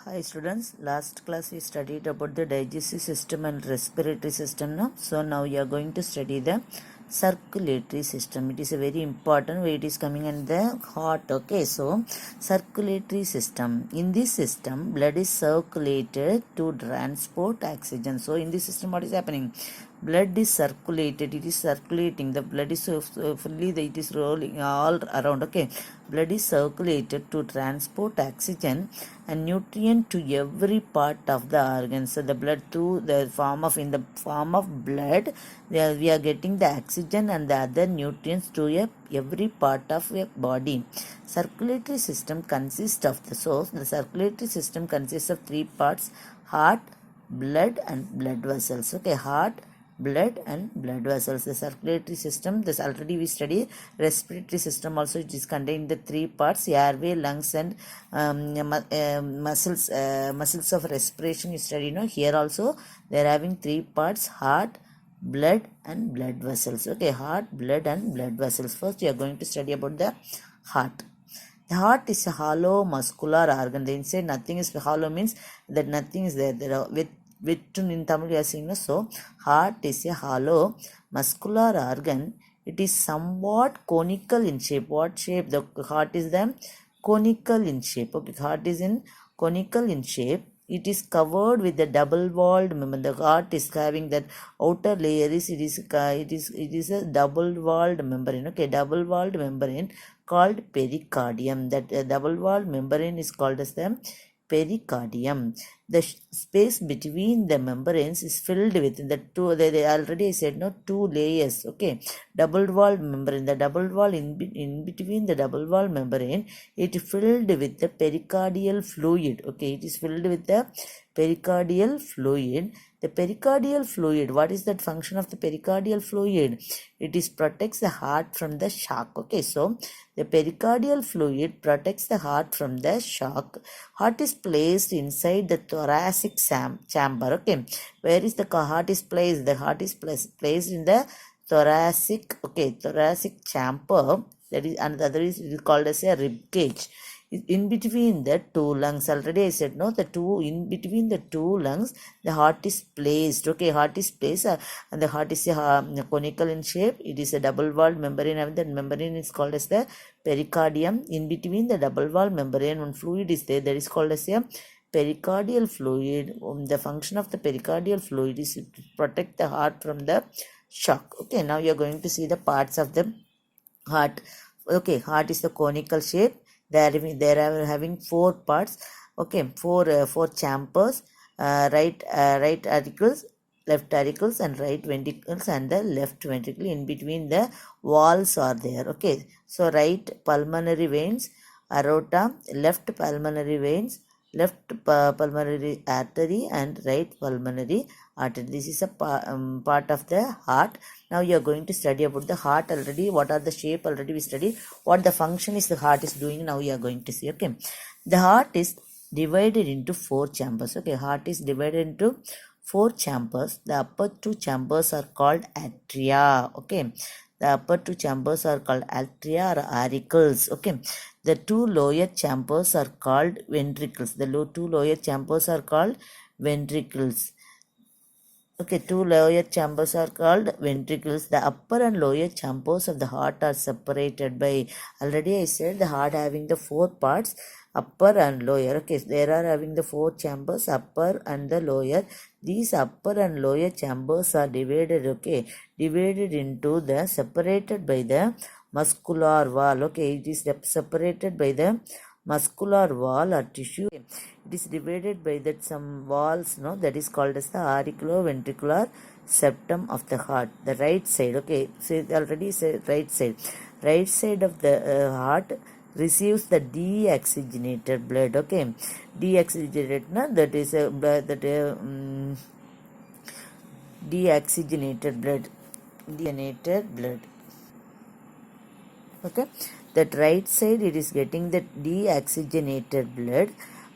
Hi students, last class we studied about the digestive system and respiratory system now. So now we are going to study the circulatory system. It is a very important way it is coming in the heart. Okay, so circulatory system. In this system, blood is circulated to transport oxygen. So in this system, what is happening? Blood is circulated, it is circulating, the blood is fully, it is rolling all around. Okay, blood is circulated to transport oxygen and nutrient to every part of the organ. So the blood through the form of, in the form of blood, we are getting the oxygen and the other nutrients to every part of your body. Circulatory system consists of the circulatory system consists of three parts: heart, blood and blood vessels. Okay, heart, blood and blood vessels. The circulatory system, this already we studied. Respiratory system also, it is contained the three parts: airway, lungs and muscles of respiration. You study, here also they are having three parts: heart, blood and blood vessels. Okay, heart, blood and blood vessels. First we are going to study about the heart. The heart is a hollow muscular organ. The inside nothing is hollow, means that nothing is there. There are with in Tamil we are saying, so heart is a hollow muscular organ. It is somewhat conical in shape. What shape? The heart is the conical in shape. Okay, heart is in conical in shape. It is covered with the double-walled membrane. The heart is having that outer layer is it is a double-walled membrane. Okay, double-walled membrane called pericardium. That double-walled membrane is called as the pericardium. The space between the membranes is filled with the two. They already said two layers. Okay, double-walled membrane. The double wall in between the double-walled membrane, it filled with the pericardial fluid. Okay, it is filled with the pericardial fluid. The pericardial fluid, what is that function of the pericardial fluid? It is protects the heart from the shock. Okay, so the pericardial fluid protects the heart from the shock. Heart is placed inside the thoracic chamber. Okay, where is the heart is placed? The heart is placed in the thoracic. Okay, thoracic chamber. That is, and the other is called as a rib cage. In between the two lungs, already I said, in between the two lungs, the heart is placed. Okay, heart is placed, and the heart is conical in shape. It is a double-walled membrane, and that membrane is called as the pericardium. In between the double-walled membrane, one fluid is there, that is called as a pericardial fluid. The function of the pericardial fluid is to protect the heart from the shock. Okay, now you are going to see the parts of the heart. Okay, heart is the conical shape. They are having four parts. Okay, four chambers, right auricles, left auricles and right ventricles and the left ventricle. In between the walls are there. Okay, so right pulmonary veins, aorta, left pulmonary veins, left pulmonary artery and right pulmonary artery. This is a part of the heart. Now you are going to study about the heart already. What are the shape already we studied. What the function is the heart is doing, now you are going to see. Okay, the heart is divided into four chambers. Okay, heart is divided into four chambers. The upper two chambers are called atria. Okay, the upper two chambers are called atria or auricles. Okay, the two lower chambers are called ventricles. The two lower chambers are called ventricles. Okay, two lower chambers are called ventricles. The upper and lower chambers of the heart are separated by, already I said, the heart having the four parts, upper and lower. Okay, there are having the four chambers, upper and the lower. These upper and lower chambers are divided, divided into the, separated by the muscular wall. Okay, it is separated by the muscular wall or tissue. It is divided by that some walls, that is called as the auriculoventricular septum of the heart. The right side. Okay, so already said right side. Right side of the heart receives the deoxygenated blood. Okay, deoxygenated, that is a blood that deoxygenated blood. Deoxygenated blood. Okay, that right side it is getting the deoxygenated blood,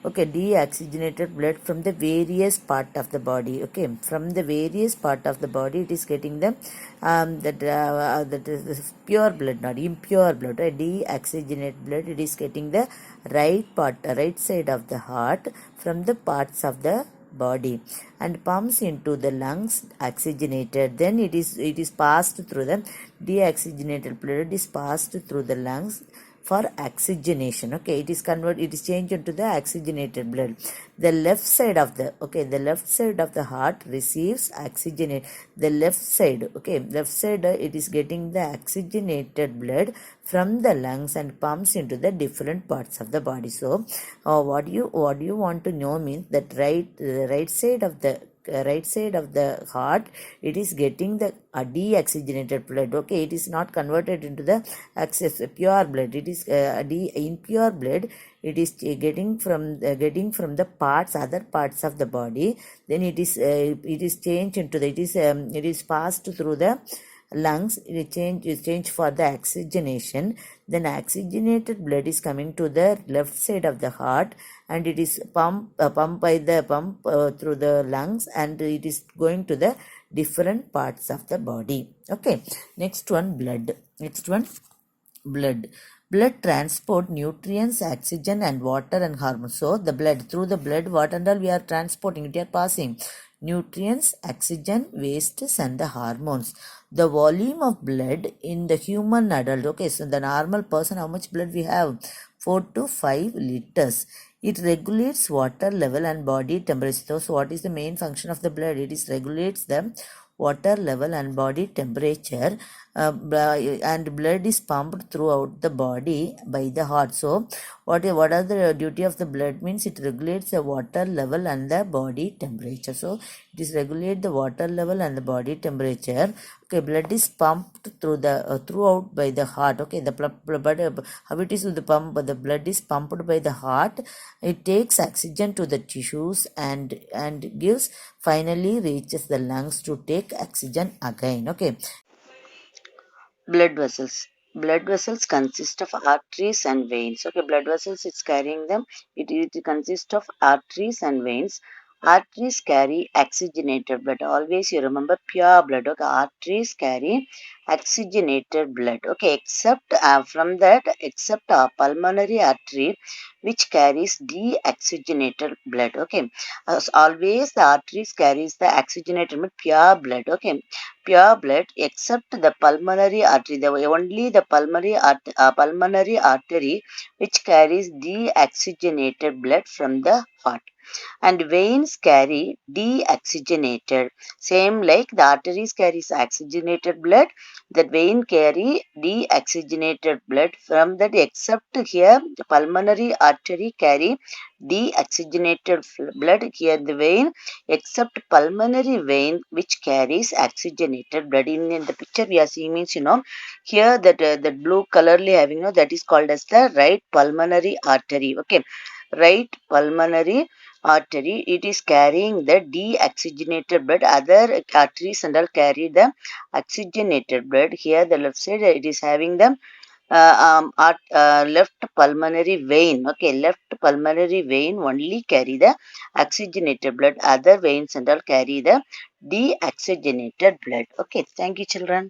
Okay, deoxygenated blood from the various part of the body. Okay, from the various part of the body, it is getting the that is this pure blood, not impure blood. Right? Deoxygenated blood, it is getting the right side of the heart from the parts of the body and pumps into the lungs oxygenated. Then it is passed through the deoxygenated blood is passed through the lungs for oxygenation. Okay, it is changed into the oxygenated blood. The left side of the heart receives oxygenate. The left side, okay, left side, it is getting the oxygenated blood from the lungs and pumps into the different parts of the body. So what you want to know means that right side of the heart, it is getting the deoxygenated blood. Okay, it is not converted into the pure blood. It is impure blood. It is getting from the other parts of the body. Then it is changed into it is passed through the lungs. It change for the oxygenation. Then oxygenated blood is coming to the left side of the heart, and it is pump through the lungs, and it is going to the different parts of the body. Okay, next one, blood. Transport nutrients, oxygen, and water and hormones. So the blood, through the blood, what and all we are transporting, we are passing nutrients, oxygen, wastes, and the hormones. The volume of blood in the human adult. Okay, so the normal person, how much blood we have? 4 to 5 liters. It regulates water level and body temperature. So what is the main function of the blood? It is regulates the water level and body temperature, and blood is pumped throughout the body by the heart. So what are the duty of the blood means? It regulates the water level and the body temperature. So it is regulate the water level and the body temperature. Okay, blood is pumped throughout by the heart. Okay, the blood, how it is with the pump? The blood is pumped by the heart. It takes oxygen to the tissues and gives finally reaches the lungs to take oxygen again. Okay, blood vessels. Blood vessels consist of arteries and veins. Okay, blood vessels is carrying them. It consists of arteries and veins. Arteries carry oxygenated blood. Always you remember pure blood. Okay, arteries carry oxygenated blood. Okay, except pulmonary artery, which carries deoxygenated blood. Okay, as always the arteries carries the oxygenated blood, pure blood. Okay, pure blood except the pulmonary artery. Only the pulmonary artery which carries deoxygenated blood from the heart, and veins carry deoxygenated. Same like the arteries carries oxygenated blood, the vein carry deoxygenated blood from that, except here the pulmonary artery carry deoxygenated blood. Here the vein, except pulmonary vein which carries oxygenated blood. In the picture we are seeing means, here that blue colorly having, that is called as the right pulmonary artery. Okay, right pulmonary artery, it is carrying the deoxygenated blood. Other arteries and all carry the oxygenated blood. Here the left side, it is having the left pulmonary vein. Okay, left pulmonary vein only carry the oxygenated blood. Other veins and all carry the deoxygenated blood. Okay, thank you children.